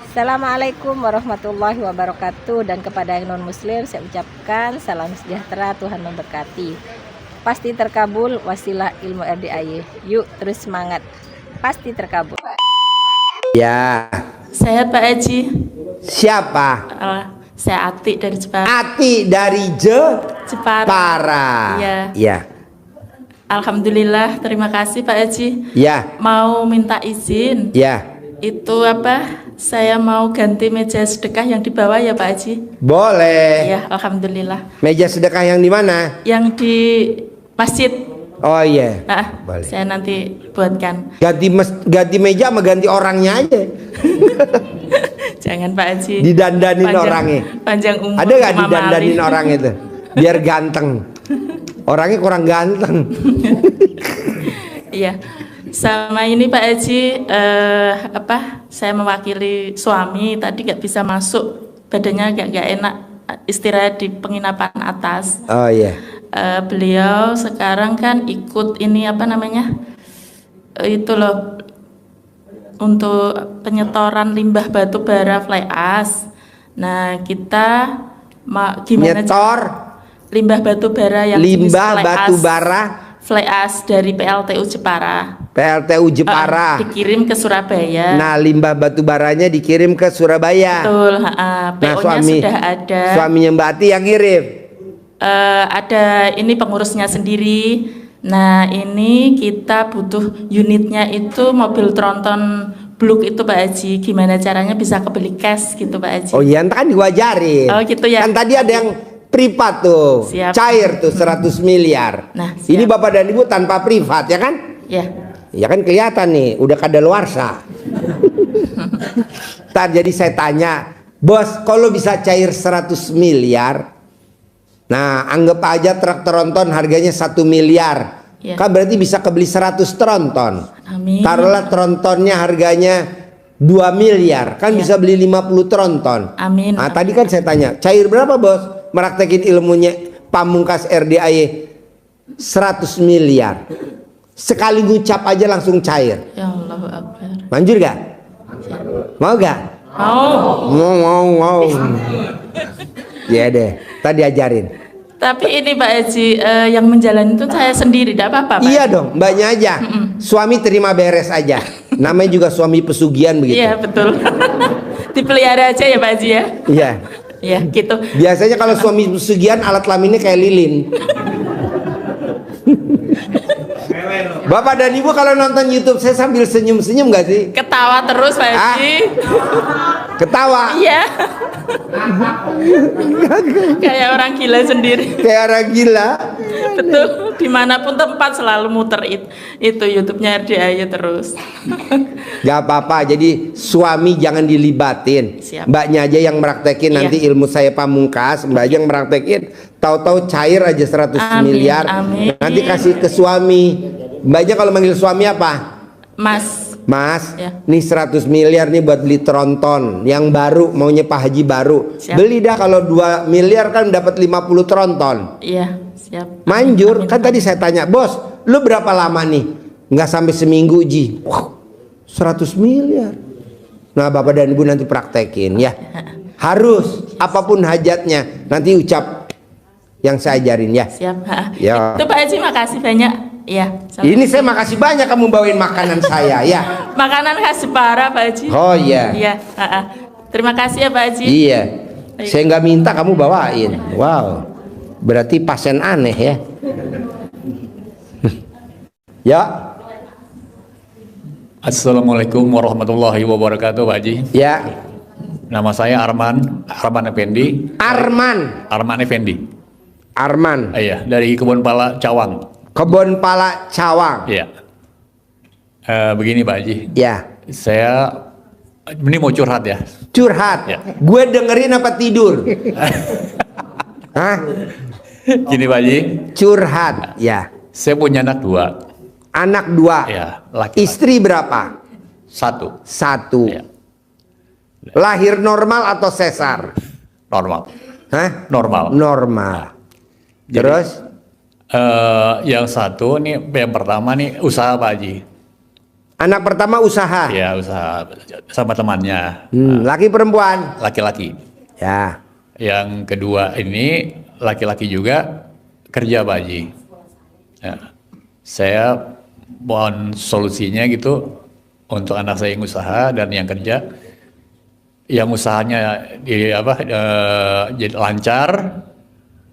Assalamualaikum warahmatullahi wabarakatuh. Dan kepada yang non muslim saya ucapkan salam sejahtera, Tuhan memberkati. Pasti terkabul wasilah ilmu RDAY. Yuk terus semangat, pasti terkabul. Ya. Sehat Pak Haji. Siapa? Saya Ati dari Jepara. Ati dari Jepara. Iya. Ya. Alhamdulillah, terima kasih Pak Haji. Ya. Mau minta izin. Ya. Itu saya mau ganti meja sedekah yang di bawah ya Pak Haji. Boleh. Ya, alhamdulillah. Meja sedekah yang di mana? Yang di masjid. Oh iya. Boleh. Saya nanti buatkan. Ganti meja sama ganti orangnya aja. Jangan Pak Haji. Didandanin orangnya. Panjang umur. Ada nggak didandanin orang itu? Biar ganteng. Orangnya kurang ganteng. Iya. Sama ini Pak Haji, saya mewakili suami tadi nggak bisa masuk, badannya nggak enak, istirahat di penginapan atas. Oh iya. Beliau sekarang kan ikut ini itu loh, untuk penyetoran limbah batu bara fly ash. Nah kita gimana? Nyetor limbah batu bara yang limbah batu bara fly ash dari PLTU Jepara. PLTU Jepara. Dikirim ke Surabaya. Nah, limbah batu baranya dikirim ke Surabaya. Betul. PO-nya sudah ada. Suaminya Mbak Ati yang kirim. Ada ini pengurusnya sendiri. Nah, ini kita butuh unitnya itu mobil tronton Bluk itu Pak Haji. Gimana caranya bisa kebeli cash gitu Pak Haji? Oh iya, kan diwajarin. Oh gitu ya. Kan tadi ada yang privat tuh. Siap. Cair tuh 100 miliar. Nah, ini Bapak dan Ibu tanpa privat ya kan? Ya. Ya kan kelihatan nih, udah kadaluarsa. Ntar jadi saya tanya, bos, kalau bisa cair 100 miliar, nah anggap aja truk tronton harganya 1 miliar, ya. Kan berarti bisa kebeli 100 tronton. Amin. Taruhlah trontonnya harganya 2 miliar, kan ya. Bisa beli 50 tronton. Amin. Nah tadi kan saya tanya, cair berapa bos? Meraktekin ilmunya Pamungkas RDAY 100 miliar. Sekali ngucap aja langsung cair. Ya Allahu Akbar. Manjur gak? Mau gak? Mau. Ya deh, tadi ajarin. Tapi ini Pak Haji, yang menjalani itu saya sendiri, tidak apa-apa Pak? Iya dong, mbaknya aja. Suami terima beres aja. Namanya juga suami pesugihan begitu. Iya betul. Dipelihara aja ya Pak Haji ya? Iya. Ya gitu. Biasanya kalau suami pesugihan alat kelaminnya kayak lilin. Bapak dan Ibu kalau nonton YouTube saya sambil senyum-senyum gak sih? Ketawa terus Pak Haji. Ketawa? Iya. Kayak orang gila sendiri. Kayak orang gila. Betul. Dimanapun tempat selalu muter itu YouTube-nya RDAY terus. Gak apa-apa. Jadi suami jangan dilibatin. Siap. Mbaknya aja yang meraktekin. Nanti ilmu saya Pamungkas. Mbak aja yang meraktekin. Tahu-tahu cair aja 100 miliar. Amin. Nanti kasih ke suami. Mbaknya kalau manggil suami apa? Mas, ya. Nih 100 miliar nih buat beli tronton yang baru, maunya Pak Haji baru. Siap. Beli dah, kalau 2 miliar kan dapat 50 tronton. Iya, siap. Manjur. Kan tadi saya tanya, bos, lu berapa lama nih? Nggak sampai seminggu Ji. Wow, 100 miliar. Nah, Bapak dan Ibu nanti praktekin ya. Harus, apapun hajatnya nanti ucap yang saya ajarin ya. Siap. Ya. Itu Pak Haji makasih banyak. Ya. Ini saya makasih banyak kamu bawain makanan saya ya. Makanan khas Jepara Pak Haji. Oh iya. Iya. Terima kasih ya Pak Haji. Iya. Saya nggak minta kamu bawain. Wow. Berarti pasien aneh ya. Ya. Assalamualaikum warahmatullahi wabarakatuh Pak Haji. Ya. Nama saya Arman Effendi. Arman Effendi. Iya, dari Kebun Pala Cawang. Kebun Pala Cawang. Iya. Begini Pak Haji. Ya. Saya ini mau curhat ya. Curhat. Ya. Gue dengerin apa tidur? Hah? Gini Pak Haji. Curhat. Ya. Saya punya anak 2. Anak 2. Ya, laki-laki. Istri berapa? 1. 1. Ya. Lahir normal atau sesar? Normal. Hah? Normal. Jadi, Terus? yang satu nih, yang pertama nih usaha Pak Haji. Anak pertama usaha. Ya usaha sama temannya. Laki perempuan. Laki-laki. Ya. Yang kedua ini laki-laki juga kerja Pak Haji. Ya. Saya mohon solusinya gitu untuk anak saya yang usaha dan yang kerja. Yang usahanya jadi lancar,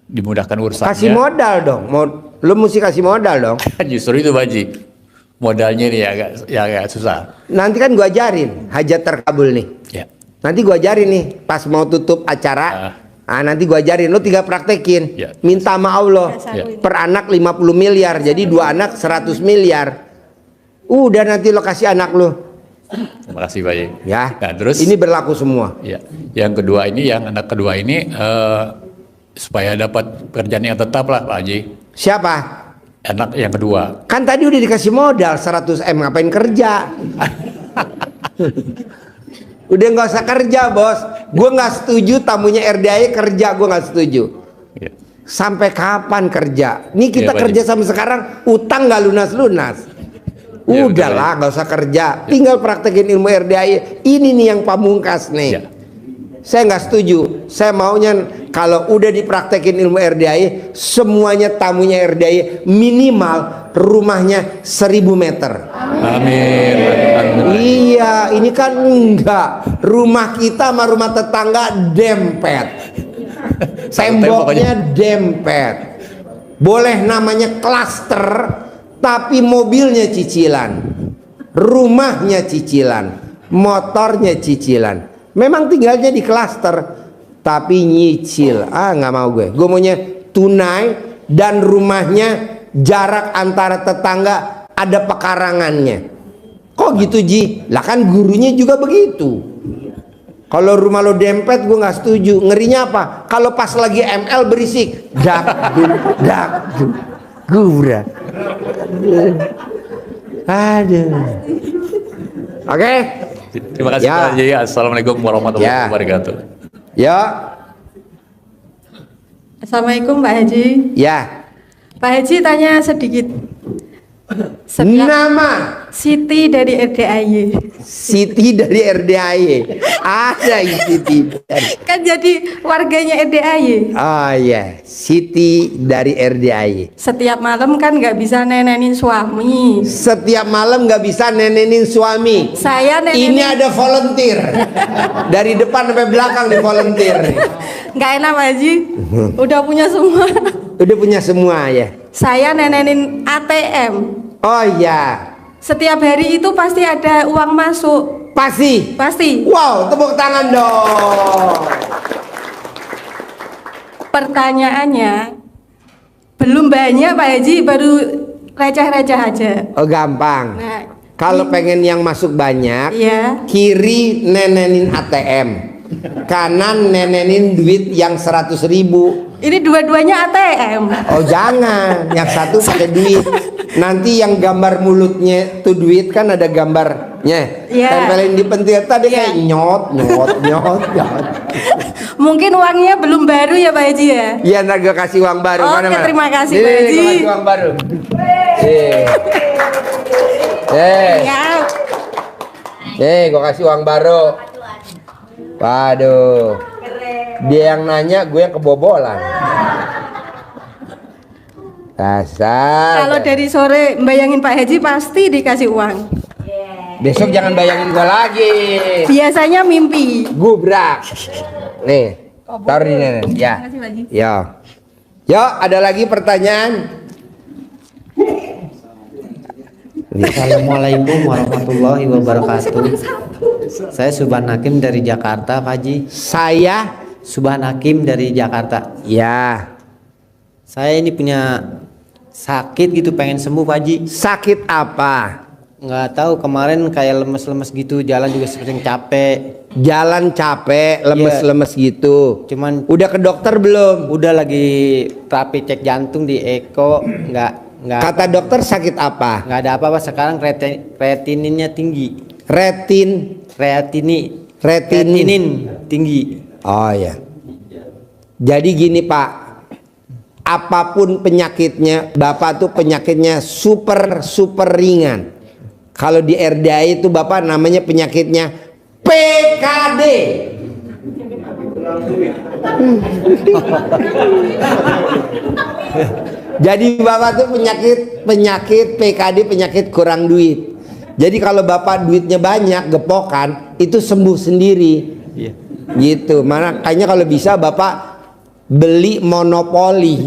dimudahkan urusannya. Kasih modal dong. Lu mesti kasih modal dong. Justru itu Pak Haji. Modalnya ini agak susah. Nanti kan gua ajarin hajat terkabul nih. Ya. Nanti gua ajarin nih pas mau tutup acara. Nanti gua ajarin, lu 3 praktekin. Ya. Minta sama Allah. Ya. Per anak 50 miliar. Jadi 2 anak 100 miliar. Udah nanti lo kasih anak lu. Terima kasih Pak Haji. Ya. Nah, terus ini berlaku semua. ya, yang anak kedua ini supaya dapat pekerjaan yang tetap lah Pak Haji. Siapa? Anak yang kedua. Kan tadi udah dikasih modal 100 M, ngapain kerja? Udah nggak usah kerja bos. Gue nggak setuju tamunya RDAI kerja, gue nggak setuju. Ya. Sampai kapan kerja? Ini kita Pak kerja Haji. sampai sekarang utang nggak lunas-lunas. Ya, Udahlah nggak usah kerja, tinggal praktekin ilmu RDAI. Ini nih yang pamungkas nih. Ya. Saya nggak setuju. Saya maunya kalau udah dipraktekin ilmu RDAI, semuanya tamunya RDAI minimal rumahnya 1000 meter. Amin. Iya, ini kan enggak. Rumah kita sama rumah tetangga dempet. Temboknya dempet. Boleh namanya klaster, tapi mobilnya cicilan. Rumahnya cicilan, motornya cicilan. Memang tinggalnya di klaster, tapi nyicil. Nggak mau gue. Gue maunya tunai dan rumahnya jarak antara tetangga ada pekarangannya. Kok gitu Ji? Lah kan gurunya juga begitu. Kalau rumah lo dempet gue nggak setuju. Ngerinya apa? Kalau pas lagi ML berisik, dak gura. Aduh. Oke. Terima kasih Ya. Pak Haji. Assalamualaikum warahmatullahi wabarakatuh. Ya, Assalamualaikum Pak Haji. ya. Pak Haji tanya sedikit. Nama Siti dari RDAY. Siti dari RDAY. Ada Siti. Kan jadi warganya RDAY. Oh ya, Siti dari RDAY. Setiap malam kan nggak bisa nenenin suami. Setiap malam nggak bisa nenenin suami. Saya nenenin. Ini ada volunteer. Dari depan sampai belakang nih volunteer. Nggak enak Pak Haji. Udah punya semua. Udah punya semua ya. Saya nenenin ATM. Oh ya, Setiap hari itu pasti ada uang masuk. pasti. Pasti. Wow, tepuk tangan dong. Pertanyaannya belum banyak Pak Haji, baru receh-receh aja. Oh gampang. Nah, Kalau pengen yang masuk banyak, iya. kiri nenenin ATM, kanan nenenin duit yang 100.000. Ini dua-duanya ATM. Oh jangan, yang satu pakai duit. Nanti yang gambar mulutnya tuh duit kan ada gambarnya. Iya. Tempelin di pentil tadi Iya. kayak nyot. Mungkin uangnya belum baru ya Pak Haji ya? Iya, ntar gue kasih uang baru. Oke, Mana, Mas? terima kasih, Nih, Pak Haji. gue kasih uang baru. Gue kasih uang baru. Waduh. Dia yang nanya, gue yang kebobolan. Dasar. Kalau dari sore bayangin Pak Haji pasti dikasih uang. Besok jangan bayangin gue lagi. Biasanya mimpi. Gubrak. Nih, taruh di sini. Ya. Terima kasih, Pak Haji. Ya. Yo, ada lagi pertanyaan? Assalamualaikum warahmatullahi wabarakatuh. Saya Subhan Hakim dari Jakarta, Pak Haji. Saya, Subhan Hakim dari Jakarta. ya. Saya ini punya sakit gitu, pengen sembuh, Pak Haji. Sakit apa? Nggak tahu, kemarin kayak lemes-lemes gitu, jalan juga sering capek. Jalan capek, lemes-lemes gitu. Cuman Udah ke dokter belum? udah lagi terapi cek jantung di Eko, nggak Kata dokter sakit apa? nggak ada apa-apa. Sekarang kreatininnya tinggi. Retinin. Kreatinin tinggi. Oh ya. Jadi gini Pak, apapun penyakitnya, Bapak tuh penyakitnya super ringan. Kalau di RDI itu Bapak namanya penyakitnya PKD. Jadi Bapak tuh penyakit PKD, penyakit kurang duit. Jadi kalau Bapak duitnya banyak, gepokan, itu sembuh sendiri. Gitu. Makanya kalau bisa Bapak beli monopoli.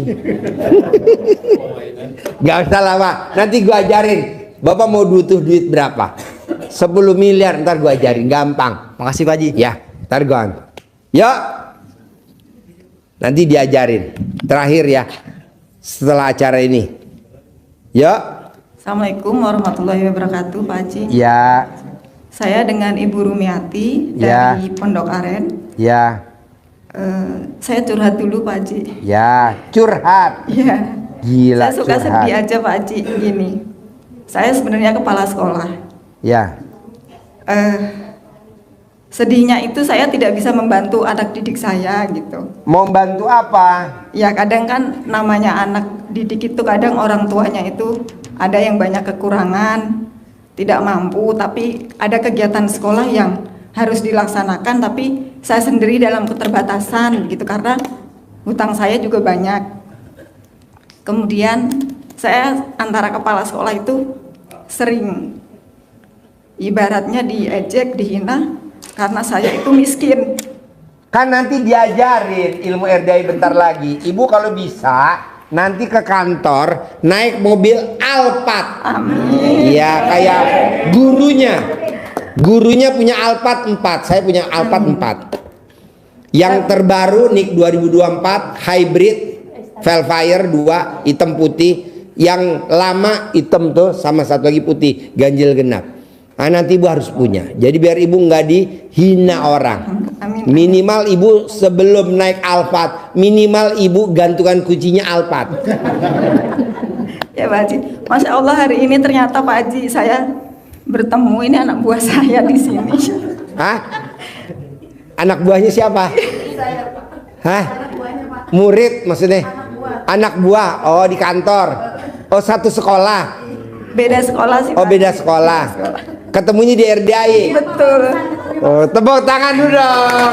Gak usah lah Pak, nanti gua ajarin. Bapak mau butuh duit berapa? 10 miliar, ntar gua ajarin, gampang. Makasih Pak Haji. Ya, ntar gua. Yuk, nanti diajarin. Terakhir ya, setelah acara ini. Yuk. Assalamualaikum warahmatullahi wabarakatuh, Pak Haji. Ya, Saya dengan Ibu Rumiati Ya. dari Pondok Aren. ya, Saya curhat dulu, Pak Haji. ya, curhat. Iya. Gila, Saya suka curhat. sedih aja, Pak Haji. Gini, saya sebenarnya kepala sekolah. Ya, Sedihnya itu saya tidak bisa membantu anak didik saya gitu. mau bantu apa? Ya kadang kan namanya anak didik itu kadang orang tuanya itu ada yang banyak kekurangan, tidak mampu, tapi ada kegiatan sekolah yang harus dilaksanakan, tapi saya sendiri dalam keterbatasan gitu karena hutang saya juga banyak. Kemudian saya antara kepala sekolah itu sering ibaratnya diejek, dihina karena saya itu miskin. Kan nanti diajarin ilmu RDI bentar lagi. Ibu kalau bisa nanti ke kantor naik mobil Alphard. Amin. Iya, kayak gurunya. Gurunya punya Alphard 4, saya punya Alphard 4. Yang terbaru NIK 2024 hybrid Velfire 2 hitam putih. Yang lama hitam tuh sama satu lagi putih, ganjil genap. Nah, nanti ibu harus punya. Jadi biar ibu nggak dihina orang. Amin. Minimal ibu sebelum naik Alphard, minimal ibu gantungan kuncinya Alphard. Ya Pak Haji, Masya Allah hari ini ternyata Pak Haji saya bertemu ini anak buah saya di sini. Hah? Anak buahnya siapa? Hah? Murid maksudnya? Anak buah. Oh, di kantor. Oh, satu sekolah. Beda sekolah sih. Oh, Pak beda Haji. sekolah. Ketemunya di RDI. Betul. Oh, tepuk tangan dulu dong.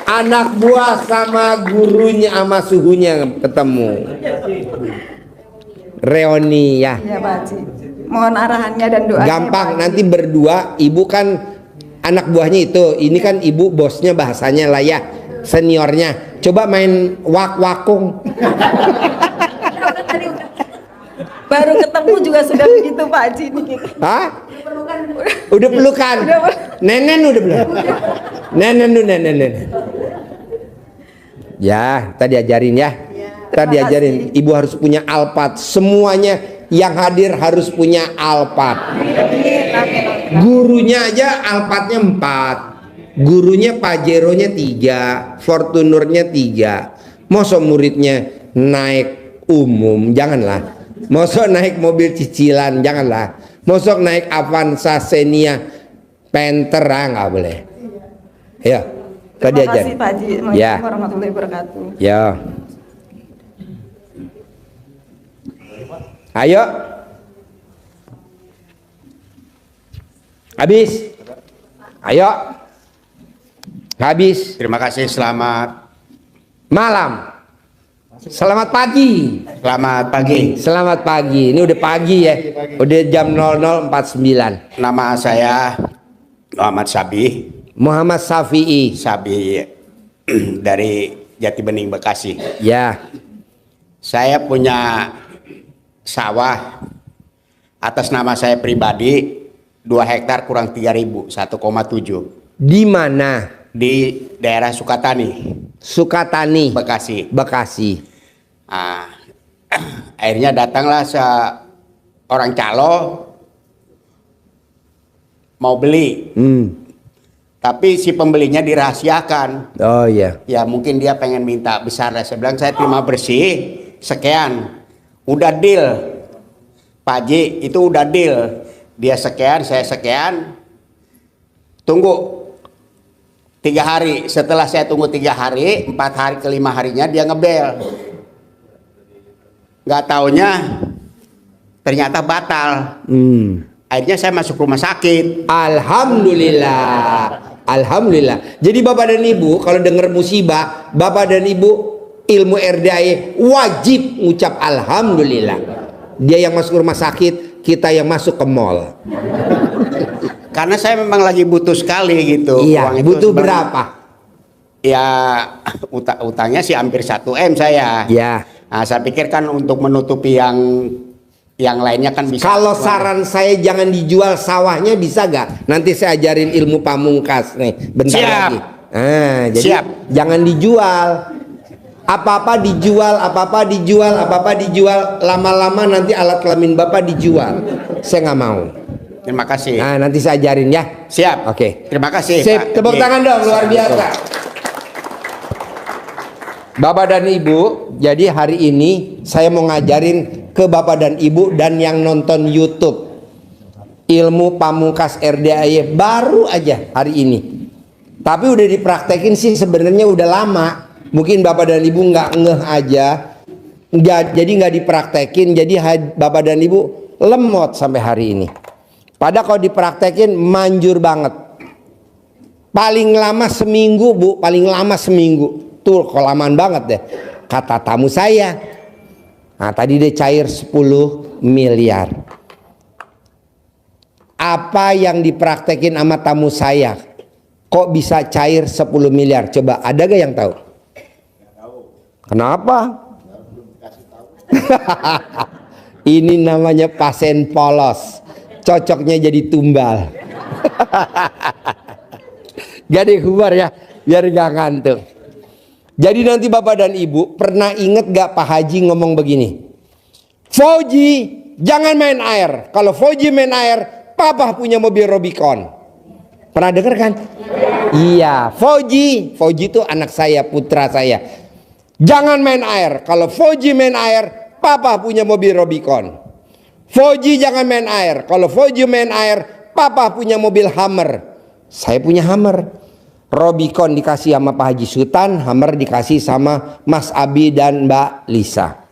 Anak buah sama gurunya sama suhunya ketemu. Reoni ya. Iya Pak Haji. Mohon arahannya dan doanya. Gampang, Pak Haji. nanti berdua. Ibu kan anak buahnya itu. Ini kan ibu bosnya bahasanya lah ya. Seniornya. Coba main wak-wakung. Baru ketemu juga sudah begitu Pak Haji. Hah? Udah pelukan. Nenen udah belum? Nenen. Ya, tadi ajarin ya. Tadi Terima ajarin. kasih. Ibu harus punya Alphard. Semuanya yang hadir harus punya Alphard. Gurunya aja Alphardnya 4. Gurunya Pajero-nya 3, Fortunernya 3. Mosok muridnya naik umum, janganlah. Mosok naik mobil cicilan, janganlah. Mosok naik Avanza Xenia Panther, nggak boleh. Ya, tadi Terima aja. kasih Pak Haji. Assalamualaikum Ya, warahmatullahi wabarakatuh. ya. Ayo. Habis. Ayo. Habis. Terima kasih, selamat Malam. Selamat pagi. selamat pagi. Selamat pagi. Ini udah pagi ya. Udah jam 00.49. Nama saya Muhammad Muhammad Safi'i. Sabi dari Jati Bening, Bekasi. Ya. Saya punya sawah atas nama saya pribadi 2 hektar kurang 3.000, 1,7 Di mana? di daerah Sukatani, Sukatani, Bekasi. Bekasi. Ah, akhirnya datanglah seorang calo mau beli, tapi si pembelinya dirahasiakan. Oh iya. Ya mungkin dia pengen minta besar. Saya bilang saya terima bersih sekian, udah deal Pak Haji, itu udah deal. Dia sekian, saya sekian, tunggu 3 hari. Setelah saya tunggu 3 hari, 4 hari ke 5 harinya dia ngebel. Nggak taunya ternyata batal. akhirnya saya masuk rumah sakit. Alhamdulillah. Alhamdulillah. Jadi Bapak dan Ibu kalau dengar musibah, Bapak dan Ibu ilmu RDAE wajib ngucap alhamdulillah. Dia yang masuk rumah sakit, kita yang masuk ke mall. Karena saya memang lagi butuh sekali gitu. Iya, Uang itu butuh sebenarnya- berapa? Ya utangnya sih hampir 1 M saya. Ya. Nah, saya pikir kan untuk menutupi yang lainnya kan bisa. Kalau saran saya jangan dijual sawahnya, bisa gak? Nanti saya ajarin ilmu pamungkas nih bentar Siap. lagi. Jadi Siap. jangan dijual. Apa-apa dijual, apa-apa dijual, apa-apa dijual. Lama-lama nanti alat kelamin Bapak dijual. Saya nggak mau. Terima kasih. Nah, nanti saya ajarin ya. Siap. Oke. Terima kasih. Sip, Pak. tepuk Oke. tangan dong, luar biasa. Bapak dan Ibu, jadi hari ini saya mau ngajarin ke Bapak dan Ibu dan yang nonton YouTube ilmu pamungkas RDAE baru aja hari ini. Tapi udah dipraktekin sih sebenarnya udah lama. Mungkin Bapak dan Ibu nggak ngeh aja, jadi nggak dipraktekin. Jadi Bapak dan Ibu lemot sampai hari ini. Padahal kalau dipraktekin manjur banget. Paling lama seminggu Bu, paling lama seminggu. Tuh kelamaan banget deh. Kata tamu saya. Nah tadi dia cair 10 miliar. Apa yang dipraktekin sama tamu saya? Kok bisa cair 10 miliar? Coba ada gak yang tahu? Kenapa? Ini namanya pasien polos. Cocoknya jadi tumbal. Gak ada humor ya, biar gak ngantuk. Jadi nanti Bapak dan Ibu pernah inget gak Pak Haji ngomong begini? Fauji jangan main air. Kalau Fauji main air, Papa punya mobil Rubicon. Pernah denger kan? Iya, Fauji itu anak saya, putra saya. Jangan main air. Kalau Fauji main air, Papa punya mobil Rubicon. Fauji jangan main air. Kalau Fauji main air, Papa punya mobil Hummer. Saya punya Hummer. Rubicon dikasih sama Pak Haji Sultan, Hummer dikasih sama Mas Abi dan Mbak Lisa.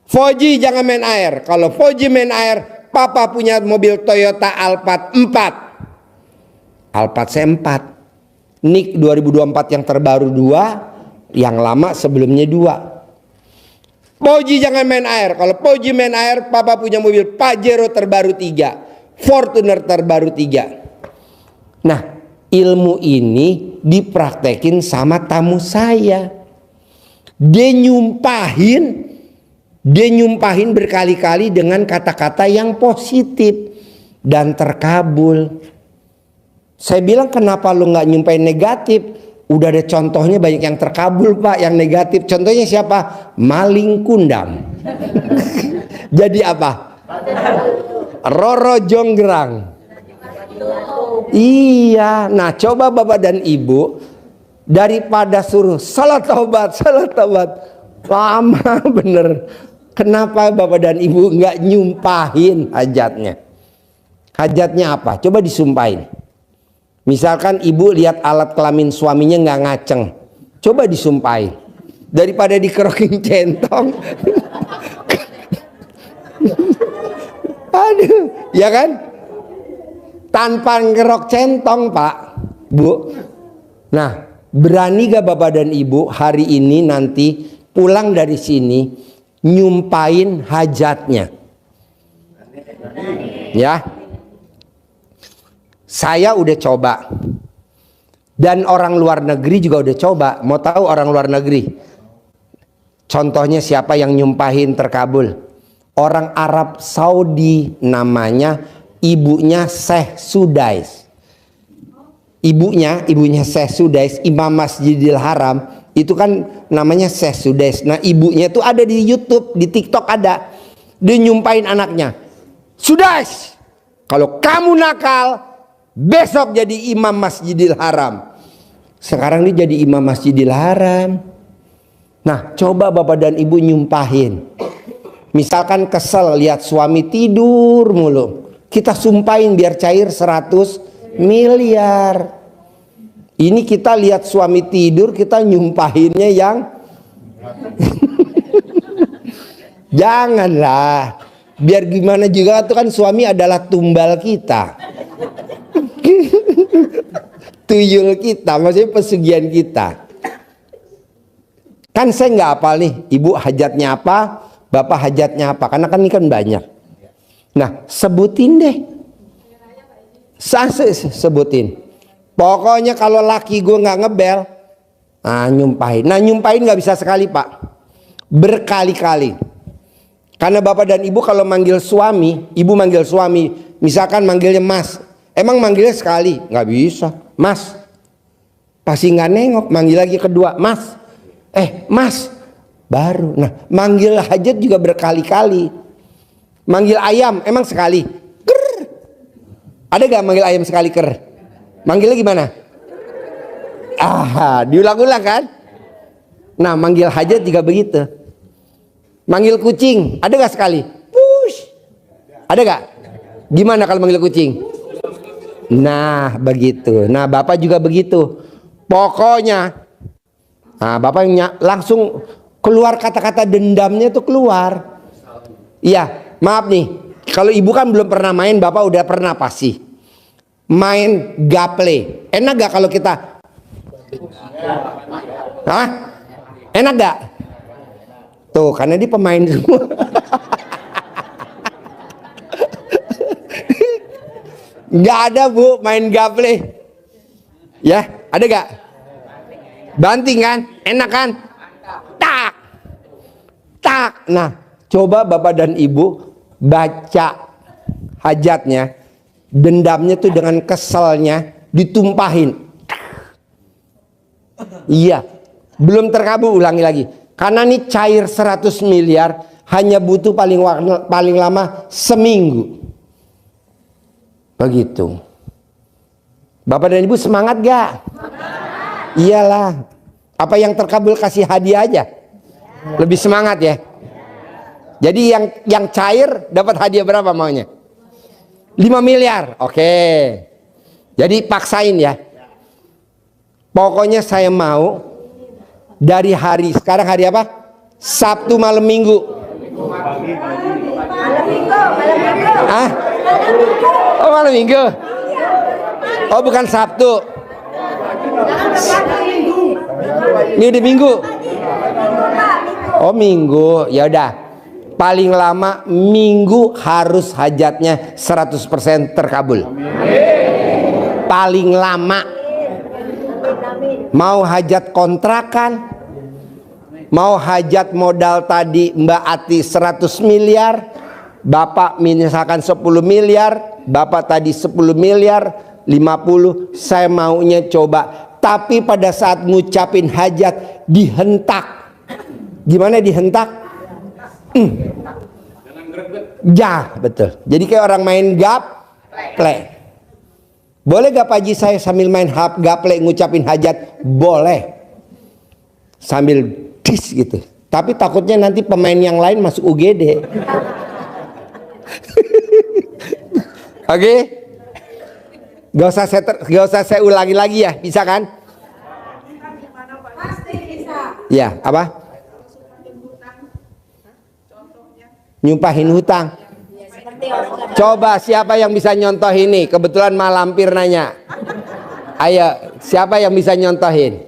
Fauji jangan main air. Kalau Fauji main air, Papa punya mobil Toyota Alphard 4. Alphard saya 4. Nick 2024 yang terbaru 2, yang lama sebelumnya 2. Fauji jangan main air. Kalau Fauji main air, Papa punya mobil Pajero terbaru 3, Fortuner terbaru 3. Nah, ilmu ini dipraktekin sama tamu saya. Dia nyumpahin berkali-kali dengan kata-kata yang positif dan terkabul. Saya bilang kenapa lu nggak nyumpahin negatif? Udah ada contohnya banyak yang terkabul Pak, yang negatif. Contohnya siapa? Maling kundang. Jadi apa? Roro Jonggrang. Iya, nah coba Bapak dan Ibu daripada suruh salat taubat, lama bener. Kenapa Bapak dan Ibu nggak nyumpahin hajatnya? Hajatnya apa? Coba disumpahin. Misalkan Ibu lihat alat kelamin suaminya nggak ngaceng, coba disumpahin. Daripada dikerokin centong. Aduh, ya kan? Tanpa ngerok centong Pak, Bu. Nah, berani gak Bapak dan Ibu hari ini nanti pulang dari sini nyumpain hajatnya? Ya. Saya udah coba. Dan orang luar negeri juga udah coba. Mau tahu orang luar negeri? Contohnya siapa yang nyumpahin terkabul? Orang Arab Saudi, namanya ibunya Syekh Sudais. Ibunya Syekh Sudais, Imam Masjidil Haram, itu kan namanya Syekh Sudais. Nah, ibunya itu ada di YouTube, di TikTok ada. Dia nyumpahin anaknya. Sudais, kalau kamu nakal, besok jadi Imam Masjidil Haram. Sekarang dia jadi Imam Masjidil Haram. Nah, coba Bapak dan Ibu nyumpahin. Misalkan kesel lihat suami tidur mulu, kita sumpahin biar cair 100 miliar. Ini kita lihat suami tidur, kita nyumpahinnya yang janganlah. Biar gimana juga tuh kan suami adalah tumbal kita. Tuyul kita, maksudnya pesugihan kita. Kan saya nggak hafal nih, ibu hajatnya apa, bapak hajatnya apa, karena kan ini kan banyak. Nah, sebutin deh. Sebutin. Pokoknya kalau laki gue nggak ngebel, nyumpahin. Nah, nyumpahin nggak bisa sekali, Pak. Berkali-kali. Karena bapak dan ibu kalau manggil suami, ibu manggil suami, misalkan manggilnya Mas, emang manggilnya sekali? Nggak bisa, Mas. Pasti nggak nengok, manggil lagi kedua, Mas. Mas, baru. Nah, manggil hajat juga berkali-kali. Manggil ayam, emang sekali? Ker. Ada gak manggil ayam sekali ker? Manggilnya gimana? Diulang-ulang kan? Nah, manggil hajat juga begitu. Manggil kucing, ada gak sekali? Push. Ada gak? Gimana kalau manggil kucing? Nah, begitu. Nah, bapak juga begitu. Pokoknya, bapaknya langsung keluar kata-kata dendamnya tuh keluar. Iya, maaf nih. Kalau ibu kan belum pernah main, bapak udah pernah pasti. Main gaple. Enak gak kalau kita? Enak gak? Tuh, karena dia pemain semua. Gak ada bu main gaple. Ya, ada gak? Banting kan? Enak kan? Tak. Tak. Nah, coba bapak dan ibu baca hajatnya. Dendamnya tuh dengan keselnya ditumpahin. Iya. Belum terkabul, ulangi lagi. Karena ini cair 100 miliar hanya butuh paling lama seminggu. Begitu. Bapak dan ibu semangat gak? Iyalah. Apa yang terkabul kasih hadiah aja. Lebih semangat ya. Jadi yang cair dapat hadiah berapa maunya? 5 miliar. Oke. Jadi paksain ya. Pokoknya saya mau dari hari sekarang hari apa? Sabtu malam Minggu. Oh, malam Minggu. Oh, bukan Sabtu. Ini udah Minggu. Oh, Minggu. Ya udah. Paling lama Minggu harus hajatnya 100% terkabul. Paling lama. Mau hajat kontrakan, mau hajat modal tadi Mbak Ati 100 miliar, Bapak misalkan 10 miliar, Bapak tadi 10 miliar, 50, saya maunya coba. Tapi pada saat ngucapin hajat dihentak. Gimana dihentak? Ya, betul. Jadi kayak orang main gaple. Boleh gak Pak Haji saya sambil main gaple ngucapin hajat? Boleh. Sambil dis gitu. Tapi takutnya nanti pemain yang lain masuk UGD. Oke? Gak usah saya ulangi lagi ya, bisa kan? Pasti bisa. Ya, apa? Nyumpahin hutang. Coba siapa yang bisa nyontoh ini? Kebetulan malampir nanya. Ayo, siapa yang bisa nyontohin?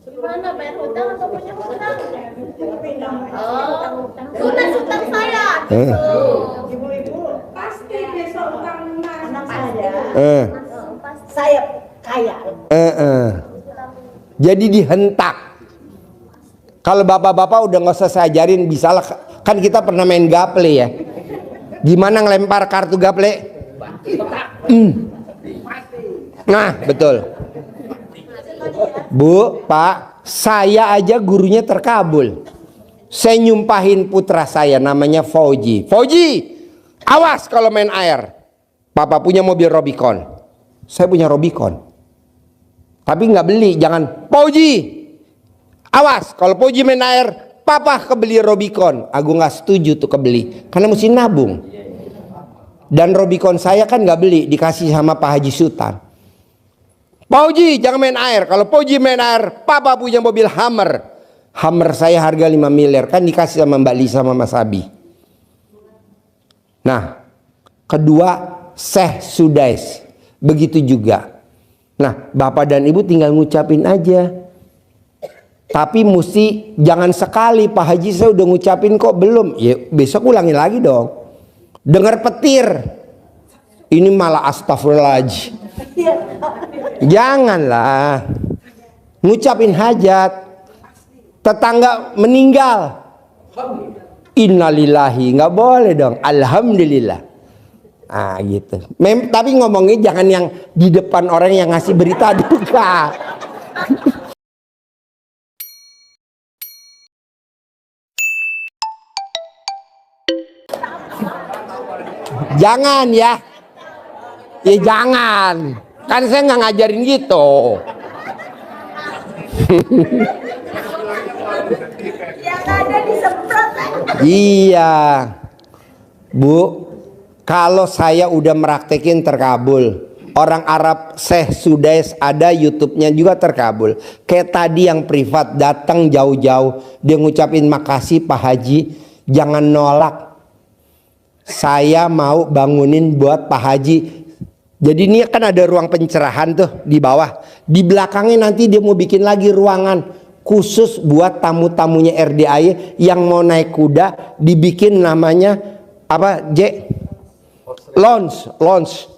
Gimana bayar hutang atau punya hutang? Hutang saya. Ibu-ibu pasti besok hutang anak saya. Saya kaya. Jadi dihentak. Kalau bapak-bapak udah nggak usah saya ajarin, bisalah. Kan kita pernah main gaple ya. Gimana ngelempar kartu gaple? Nah, betul. Bu, Pak, saya aja gurunya terkabul. Saya nyumpahin putra saya namanya Fauji. Fauji, awas kalau main air. Papa punya mobil Robicon. Saya punya Robicon. Tapi nggak beli, jangan. Fauji, awas kalau Fauji main air. Papa kebeli Robicon. Aku nggak setuju tuh kebeli karena mesti nabung. Dan Robicon saya kan nggak beli, dikasih sama Pak Haji Sultan. Pak Haji jangan main air. Kalau Pak Haji main air, Papa punya mobil Hummer. Hammer saya harga 5 miliar. Kan dikasih sama Mbak Lisa sama Mas Abi. Nah, kedua Syekh Sudais. Begitu juga. Nah, Bapak dan Ibu tinggal ngucapin aja. Tapi mesti jangan sekali, Pak Haji saya udah ngucapin kok belum. Ya besok ulangi lagi dong. Dengar petir. Ini malah astagfirullahaladzim. Janganlah. Ngucapin hajat. Tetangga meninggal. Innalillahi. Nggak boleh dong. Alhamdulillah. Ah gitu. Tapi ngomongnya jangan yang di depan orang yang ngasih berita duka. Jangan ya. Ya jangan. Kan saya nggak ngajarin gitu. Yang ada disemprot. Iya. Bu, kalau saya udah meraktekin terkabul. Orang Arab Syekh Sudais ada YouTube-nya juga terkabul. Kayak tadi yang privat datang jauh-jauh, dia ngucapin makasih Pak Haji, jangan nolak. Saya mau bangunin buat Pak Haji. Jadi ini kan ada ruang pencerahan tuh di bawah. Di belakangnya nanti dia mau bikin lagi ruangan khusus buat tamu-tamunya RDAY yang mau naik kuda. Dibikin namanya apa? Lounge.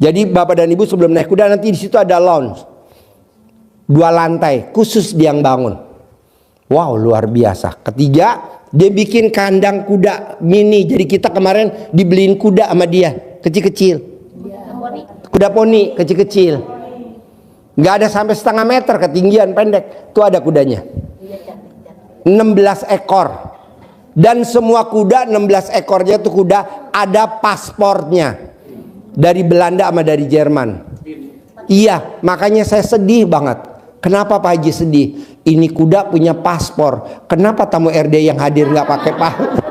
Jadi Bapak dan Ibu sebelum naik kuda nanti di situ ada lounge. 2 lantai khusus dia yang bangun. Wow, luar biasa. Ketiga, dia bikin kandang kuda mini. Jadi kita kemarin dibeliin kuda sama dia, kecil-kecil. Kuda poni, kecil-kecil. Nggak ada sampai setengah meter ketinggian, pendek. Tuh ada kudanya. 16 ekor. Dan semua kuda 16 ekornya tuh kuda ada paspornya. Dari Belanda sama dari Jerman. Iya, makanya saya sedih banget. Kenapa Pak Haji sedih? Ini kuda punya paspor. Kenapa tamu RD yang hadir nggak pakai paspor?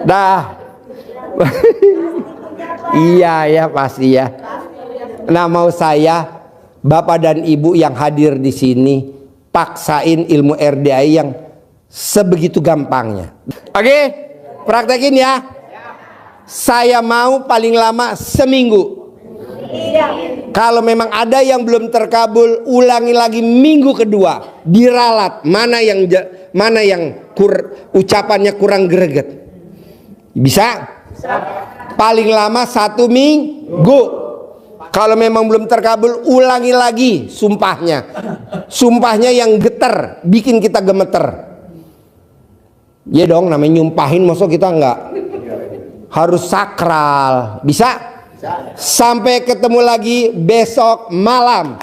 Nah, iya ya pasti ya. Nah mau saya, Bapak dan Ibu yang hadir di sini, paksain ilmu RDAI yang sebegitu gampangnya. Oke, praktekin ya. Saya mau paling lama seminggu. Kalau memang ada yang belum terkabul, ulangi lagi minggu kedua. Diralat mana yang ucapannya kurang greget. Bisa? Paling lama 1 minggu. Kalau memang belum terkabul, ulangi lagi sumpahnya. Sumpahnya yang getar, bikin kita gemeter. Ya dong, namanya nyumpahin, maksud kita enggak harus sakral. Bisa? Sampai ketemu lagi besok malam.